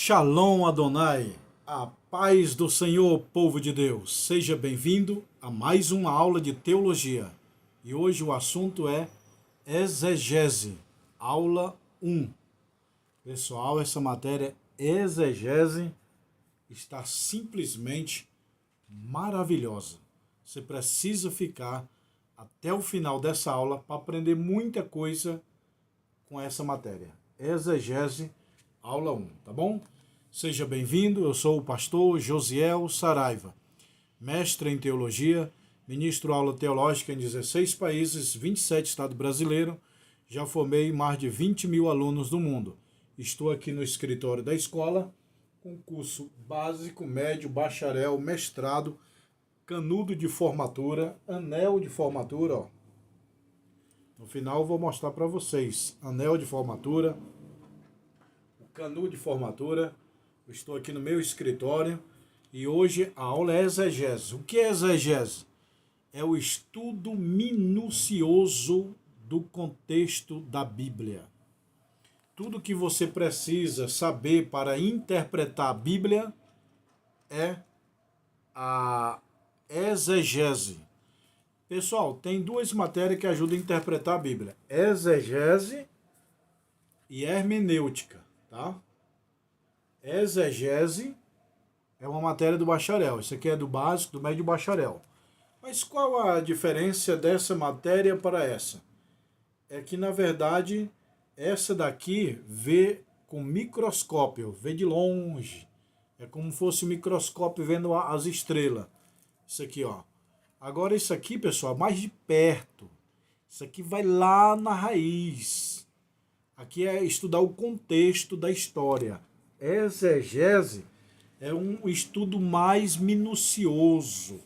Shalom Adonai, a paz do Senhor, povo de Deus. Seja bem-vindo a mais uma aula de teologia. E hoje o assunto é exegese, aula 1. Pessoal, essa matéria exegese está simplesmente maravilhosa. Você precisa ficar até o final dessa aula para aprender muita coisa com essa matéria. Exegese, aula 1, tá bom? Seja bem-vindo, eu sou o pastor Josiel Saraiva, mestre em teologia, ministro aula teológica em 16 países, 27 estados brasileiros, já formei mais de 20 mil alunos no mundo. Estou aqui no escritório da escola, com curso básico, médio, bacharel, mestrado, canudo de formatura, anel de formatura, ó. No final eu vou mostrar para vocês, anel de formatura, o canudo de formatura. Eu estou aqui no meu escritório e hoje a aula é exegese. O que é exegese? É o estudo minucioso do contexto da Bíblia. Tudo que você precisa saber para interpretar a Bíblia é a exegese. Pessoal, tem duas matérias que ajudam a interpretar a Bíblia: exegese e hermenêutica, tá? Exegese é uma matéria do bacharel. Isso aqui é do básico, do médio bacharel. Mas qual a diferença dessa matéria para essa? É que, na verdade, essa daqui vê com microscópio, vê de longe. É como se fosse um microscópio vendo as estrelas. Isso aqui, ó. Agora isso aqui, pessoal, mais de perto. Isso aqui vai lá na raiz. Aqui é estudar o contexto da história. Exegese é um estudo mais minucioso,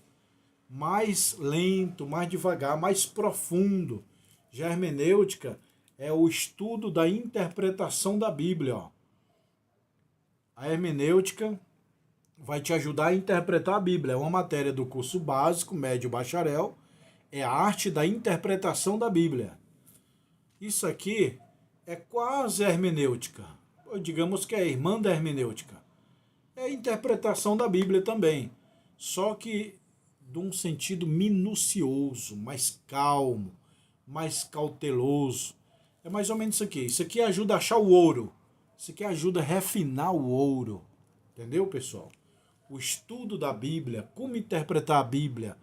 mais lento, mais devagar, mais profundo. Já a hermenêutica é o estudo da interpretação da Bíblia, ó. A hermenêutica vai te ajudar a interpretar a Bíblia. É uma matéria do curso básico, médio, bacharel. É a arte da interpretação da Bíblia. Isso aqui é quase hermenêutica. Ou digamos que é a irmã da hermenêutica. É a interpretação da Bíblia também. Só que de um sentido minucioso, mais calmo, mais cauteloso. É mais ou menos isso aqui. Isso aqui ajuda a achar o ouro. Isso aqui ajuda a refinar o ouro. Entendeu, pessoal? O estudo da Bíblia, como interpretar a Bíblia.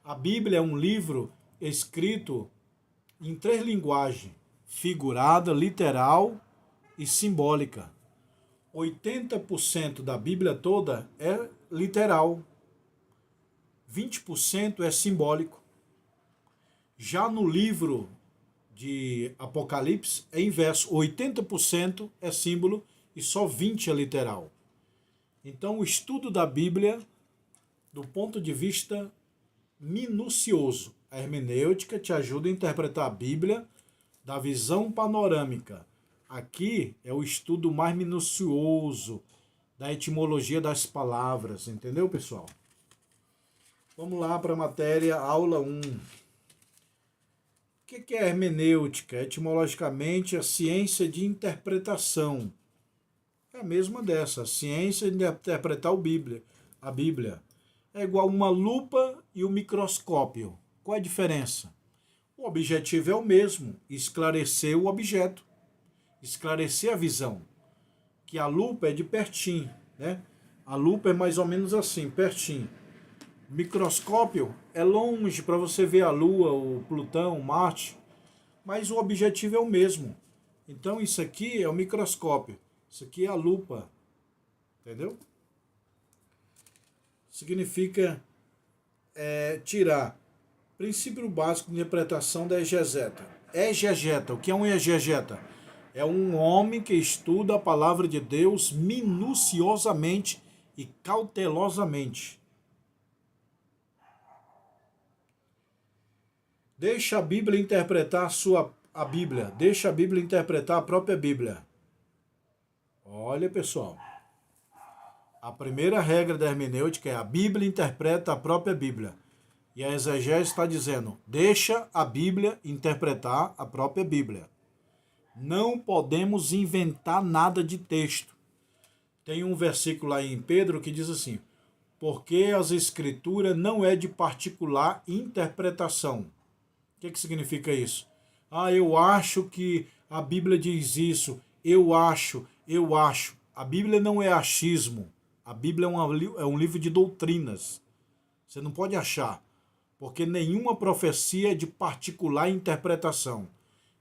A Bíblia é um livro escrito em 3 linguagens: figurada, literal e simbólica. 80% da Bíblia toda é literal, 20% é simbólico. Já no livro de Apocalipse é inverso, 80% é símbolo e só 20% é literal. Então, o estudo da Bíblia, do ponto de vista minucioso, a hermenêutica te ajuda a interpretar a Bíblia da visão panorâmica. Aqui é o estudo mais minucioso da etimologia das palavras, entendeu, pessoal? Vamos lá para a matéria, aula 1. O que é hermenêutica? Etimologicamente, a ciência de interpretação. É a mesma dessa, a ciência de interpretar a Bíblia. É igual uma lupa e um microscópio. Qual é a diferença? O objetivo é o mesmo, esclarecer o objeto, esclarecer a visão. Que a lupa é de pertinho, né? A lupa é mais ou menos assim, pertinho. O microscópio é longe para você ver a Lua, o Plutão, Marte, mas o objetivo é o mesmo. Então isso aqui é o microscópio. Isso aqui é a lupa, entendeu? Significa tirar. Princípio básico de interpretação da exegeta. Exegeta, o que é um exegeta? É um homem que estuda a palavra de Deus minuciosamente e cautelosamente. Deixa a Bíblia interpretar a Bíblia. Deixa a Bíblia interpretar a própria Bíblia. Olha, pessoal, a primeira regra da hermenêutica é a Bíblia interpreta a própria Bíblia. E a exegese está dizendo, deixa a Bíblia interpretar a própria Bíblia. Não podemos inventar nada de texto. Tem um versículo lá em Pedro que diz assim: porque as escrituras não é de particular interpretação. O que significa isso? Ah, eu acho que a Bíblia diz isso. Eu acho, eu acho. A Bíblia não é achismo. A Bíblia é um livro de doutrinas. Você não pode achar, porque nenhuma profecia é de particular interpretação.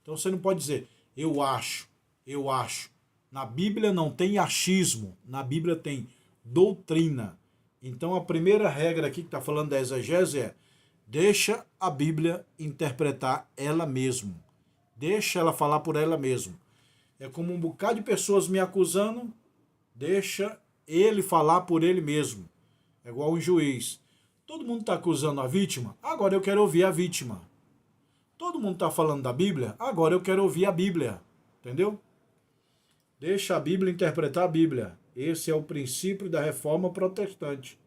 Então você não pode dizer, eu acho, eu acho. Na Bíblia não tem achismo, na Bíblia tem doutrina. Então a primeira regra aqui que está falando da exegese é, deixa a Bíblia interpretar ela mesma. Deixa ela falar por ela mesma. É como um bocado de pessoas me acusando, deixa ele falar por ele mesmo. É igual um juiz. Todo mundo está acusando a vítima, agora eu quero ouvir a vítima. Todo mundo está falando da Bíblia, agora eu quero ouvir a Bíblia. Entendeu? Deixa a Bíblia interpretar a Bíblia. Esse é o princípio da reforma protestante,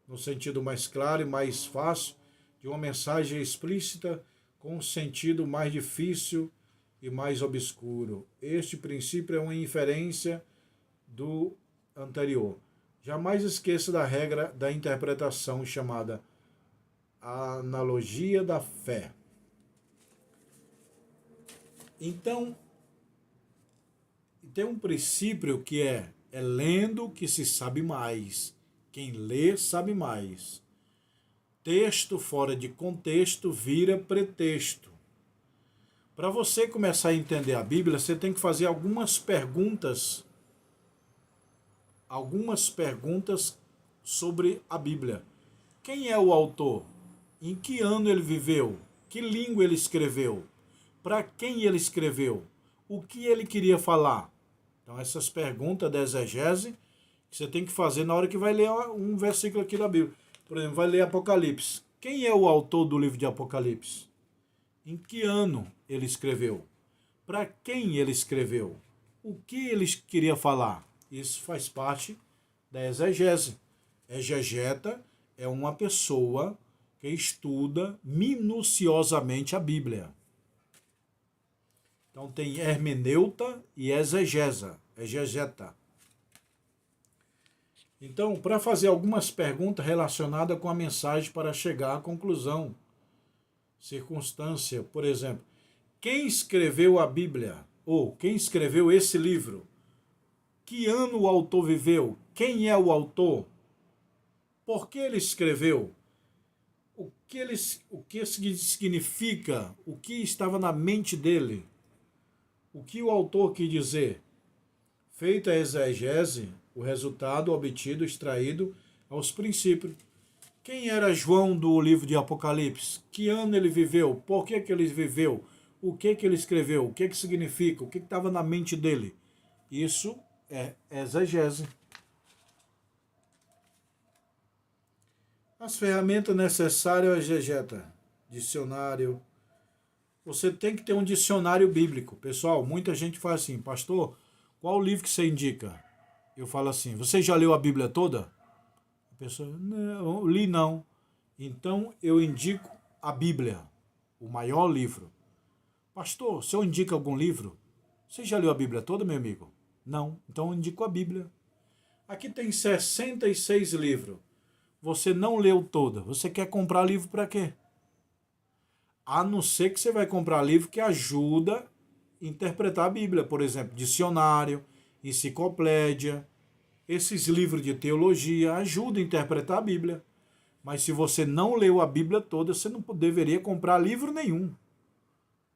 no sentido mais claro e mais fácil, de uma mensagem explícita com um sentido mais difícil e mais obscuro. Este princípio é uma inferência do anterior. Jamais esqueça da regra da interpretação chamada analogia da fé. Então, tem um princípio que é lendo que se sabe mais. Quem lê sabe mais. Texto fora de contexto vira pretexto. Para você começar a entender a Bíblia, você tem que fazer algumas perguntas sobre a Bíblia. Quem é o autor? Em que ano ele viveu? Que língua ele escreveu? Para quem ele escreveu? O que ele queria falar? Então essas perguntas da exegese que você tem que fazer na hora que vai ler um versículo aqui da Bíblia. Por exemplo, vai ler Apocalipse. Quem é o autor do livro de Apocalipse? Em que ano ele escreveu? Para quem ele escreveu? O que ele queria falar? Isso faz parte da exegese. Exegeta é uma pessoa que estuda minuciosamente a Bíblia. Então tem hermeneuta e exegeta. Então, para fazer algumas perguntas relacionadas com a mensagem para chegar à conclusão. Circunstância, por exemplo, quem escreveu a Bíblia? Ou quem escreveu esse livro? Que ano o autor viveu? Quem é o autor? Por que ele escreveu? O que significa? O que estava na mente dele? O que o autor quis dizer? Feita a exegese, o resultado obtido, extraído aos princípios. Quem era João do livro de Apocalipse? Que ano ele viveu? Por que ele viveu? O que ele escreveu? O que significa? O que estava na mente dele? Isso é exegese. As ferramentas necessárias ao exegeta. Dicionário. Você tem que ter um dicionário bíblico. Pessoal, muita gente fala assim, pastor, qual o livro que você indica? Eu falo assim, você já leu a Bíblia toda? A pessoa, não, li não. Então eu indico a Bíblia, o maior livro. Pastor, o senhor indica algum livro? Você já leu a Bíblia toda, meu amigo? Não, então eu indico a Bíblia. Aqui tem 66 livros. Você não leu toda. Você quer comprar livro para quê? A não ser que você vai comprar livro que ajuda a interpretar a Bíblia. Por exemplo, dicionário, enciclopédia. Esses livros de teologia ajudam a interpretar a Bíblia. Mas se você não leu a Bíblia toda, você não deveria comprar livro nenhum.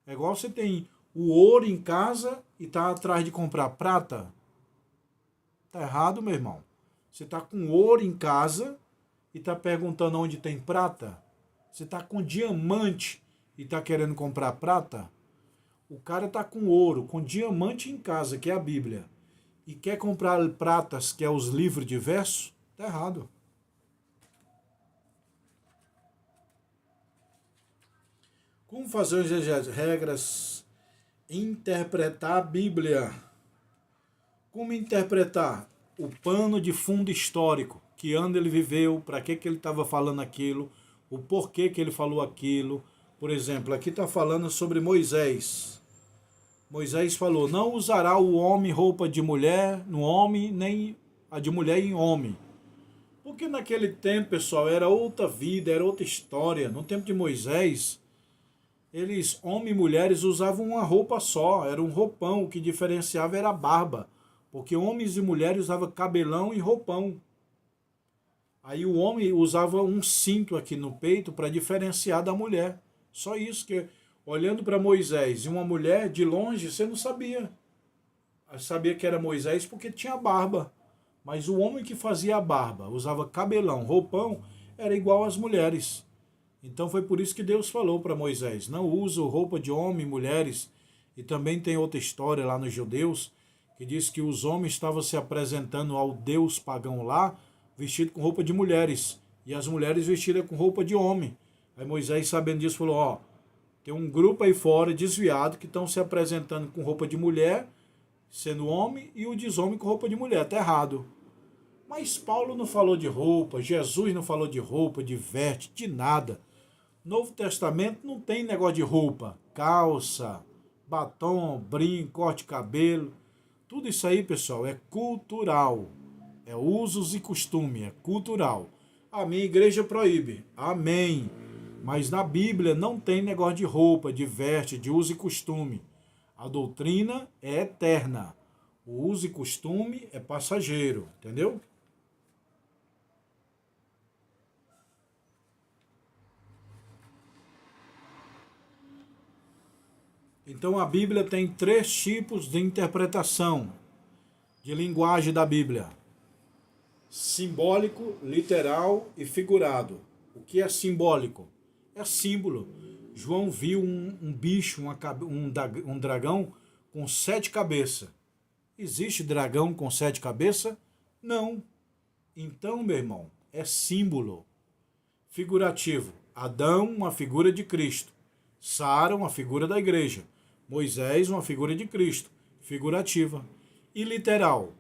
É igual você tem o ouro em casa e está atrás de comprar prata. Está errado, meu irmão. Você está com ouro em casa e está perguntando onde tem prata. Você está com diamante e está querendo comprar prata. O cara está com ouro, com diamante em casa, que é a Bíblia, e quer comprar pratas, que é os livros de verso, está errado. Como fazer as regras? Interpretar a Bíblia. Como interpretar? O pano de fundo histórico. Que ano ele viveu, para que ele estava falando aquilo, o porquê que ele falou aquilo. Por exemplo, aqui está falando sobre Moisés. Moisés falou, não usará o homem roupa de mulher, no homem, nem a de mulher em homem. Porque naquele tempo, pessoal, era outra vida, era outra história. No tempo de Moisés, eles, homens e mulheres, usavam uma roupa só, era um roupão, o que diferenciava era a barba. Porque homens e mulheres usavam cabelão e roupão. Aí o homem usava um cinto aqui no peito para diferenciar da mulher. Só isso, que olhando para Moisés e uma mulher, de longe, você não sabia. Sabia que era Moisés porque tinha barba. Mas o homem que fazia a barba, usava cabelão, roupão, era igual às mulheres. Então foi por isso que Deus falou para Moisés, não usa roupa de homem e mulheres. E também tem outra história lá nos judeus, que diz que os homens estavam se apresentando ao Deus pagão lá, vestido com roupa de mulheres, e as mulheres vestidas com roupa de homem. Aí Moisés, sabendo disso, falou, ó, tem um grupo aí fora, desviado, que estão se apresentando com roupa de mulher, sendo homem, e o desomem com roupa de mulher, tá errado. Mas Paulo não falou de roupa, Jesus não falou de roupa, de veste, de nada. Novo Testamento não tem negócio de roupa, calça, batom, brinco, corte de cabelo. Tudo isso aí, pessoal, é cultural. É usos e costume, é cultural. A minha igreja proíbe, amém. Mas na Bíblia não tem negócio de roupa, de veste, de uso e costume. A doutrina é eterna. O uso e costume é passageiro, entendeu? Então a Bíblia tem 3 tipos de interpretação de linguagem da Bíblia: simbólico, literal e figurado. O que é simbólico? É símbolo. João viu um bicho, um dragão com 7 cabeças. Existe dragão com 7 cabeças? Não. Então, meu irmão, é símbolo. Figurativo: Adão, uma figura de Cristo. Sara, uma figura da igreja. Moisés, uma figura de Cristo. Figurativa. E literal?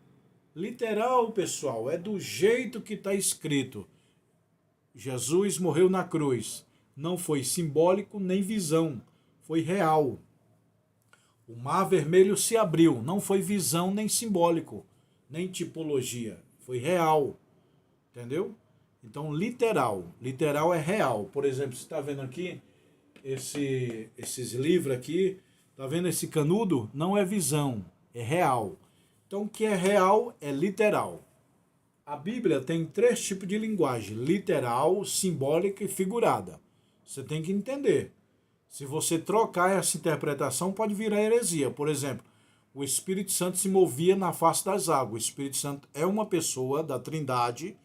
Literal, pessoal, é do jeito que está escrito. Jesus morreu na cruz. Não foi simbólico nem visão. Foi real. O mar vermelho se abriu. Não foi visão nem simbólico, nem tipologia. Foi real. Entendeu? Então, literal. Literal é real. Por exemplo, você está vendo aqui esses livros aqui. Está vendo esse canudo? Não é visão. É real. Então, o que é real é literal. A Bíblia tem 3 tipos de linguagem: literal, simbólica e figurada. Você tem que entender. Se você trocar essa interpretação, pode virar heresia. Por exemplo, o Espírito Santo se movia na face das águas. O Espírito Santo é uma pessoa da Trindade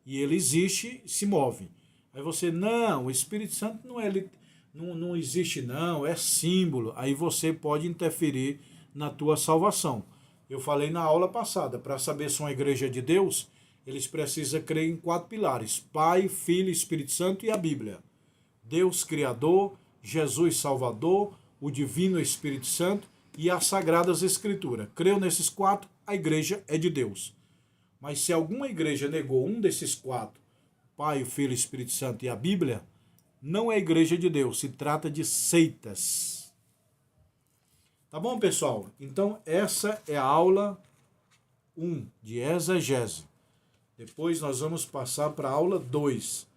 e ele existe e se move. Aí você, não, o Espírito Santo não existe não, é símbolo. Aí você pode interferir na tua salvação. Eu falei na aula passada, para saber se uma igreja é de Deus, eles precisam crer em 4 pilares: Pai, Filho, Espírito Santo e a Bíblia. Deus Criador, Jesus Salvador, o Divino Espírito Santo e as Sagradas Escrituras. Creu nesses 4, a igreja é de Deus. Mas se alguma igreja negou um desses 4, Pai, Filho, Espírito Santo e a Bíblia, não é igreja de Deus, se trata de seitas. Tá bom, pessoal? Então, essa é a aula 1 de exegese. Depois nós vamos passar para a aula 2.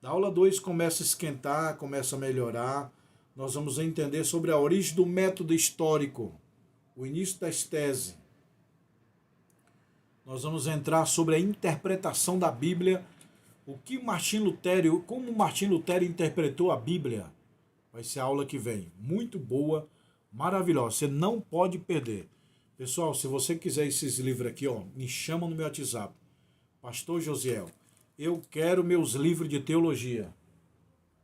Da aula 2 começa a esquentar, começa a melhorar. Nós vamos entender sobre a origem do método histórico, o início das teses. Nós vamos entrar sobre a interpretação da Bíblia, como Martim Lutero interpretou a Bíblia. Vai ser a aula que vem. Muito boa, maravilhosa. Você não pode perder. Pessoal, se você quiser esses livros aqui, ó, me chama no meu WhatsApp. Pastor Josiel, eu quero meus livros de teologia.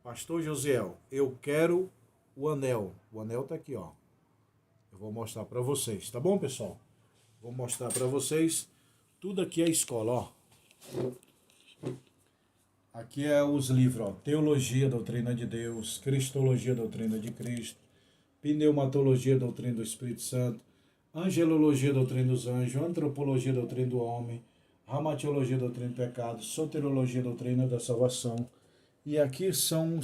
Pastor Josiel, eu quero o anel. O anel tá aqui, ó. Eu vou mostrar para vocês, tá bom, pessoal? Vou mostrar para vocês. Tudo aqui é escola, ó. Aqui é os livros, ó. Teologia, Doutrina de Deus. Cristologia, Doutrina de Cristo. Pneumatologia, Doutrina do Espírito Santo. Angelologia, Doutrina dos Anjos. Antropologia, Doutrina do Homem. Ramatiologia, Doutrina do Pecado. Soteriologia, Doutrina da Salvação. E aqui são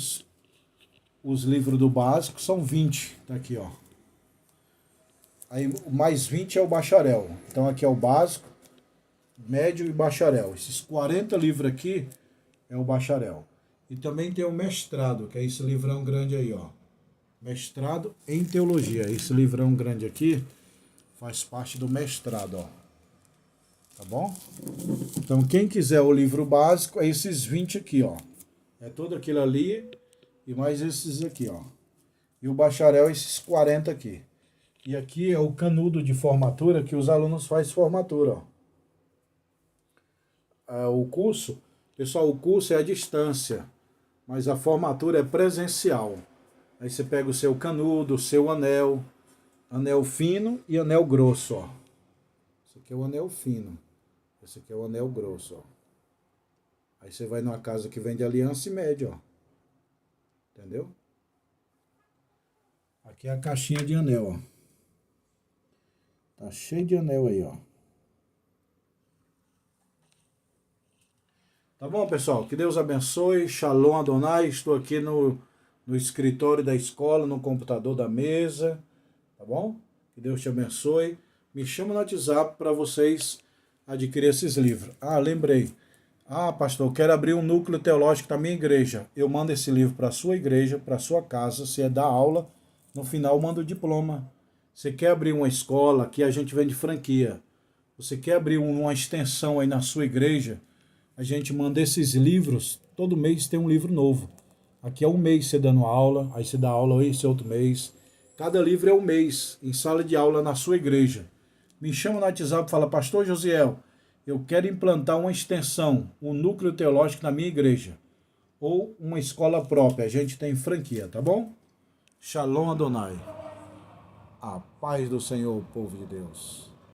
os livros do básico, são 20. Tá aqui, ó. Aí mais 20 é o bacharel. Então aqui é o básico. médio e bacharel. Esses 40 livros aqui é o bacharel. E também tem o mestrado, que é esse livrão grande aí, ó. Mestrado em teologia. Esse livrão grande aqui faz parte do mestrado, ó. Tá bom? Então, quem quiser o livro básico, é esses 20 aqui, ó. É todo aquilo ali e mais esses aqui, ó. E o bacharel, esses 40 aqui. E aqui é o canudo de formatura que os alunos fazem formatura, ó. O curso, pessoal, o curso é à distância, mas a formatura é presencial. Aí você pega o seu canudo, o seu anel, anel fino e anel grosso, ó. Esse aqui é o anel fino. Esse aqui é o anel grosso, ó. Aí você vai numa casa que vende aliança e mede, ó. Entendeu? Aqui é a caixinha de anel, ó. Tá cheio de anel aí, ó. Tá bom, pessoal? Que Deus abençoe. Shalom Adonai. Estou aqui no escritório da escola, no computador da mesa. Tá bom? Que Deus te abençoe. Me chama no WhatsApp para vocês adquirir esses livros. Ah, lembrei. Ah, pastor, eu quero abrir um núcleo teológico da minha igreja. Eu mando esse livro para a sua igreja, para a sua casa. Se é dar aula, no final eu mando o diploma. Você quer abrir uma escola, aqui a gente vende franquia. Você quer abrir uma extensão aí na sua igreja, a gente manda esses livros, todo mês tem um livro novo. Aqui é um mês você dando aula, aí você dá aula esse outro mês. Cada livro é um mês, em sala de aula na sua igreja. Me chama no WhatsApp e fala, pastor Josiel, eu quero implantar uma extensão, um núcleo teológico na minha igreja. Ou uma escola própria, a gente tem franquia, tá bom? Shalom Adonai. A paz do Senhor, povo de Deus.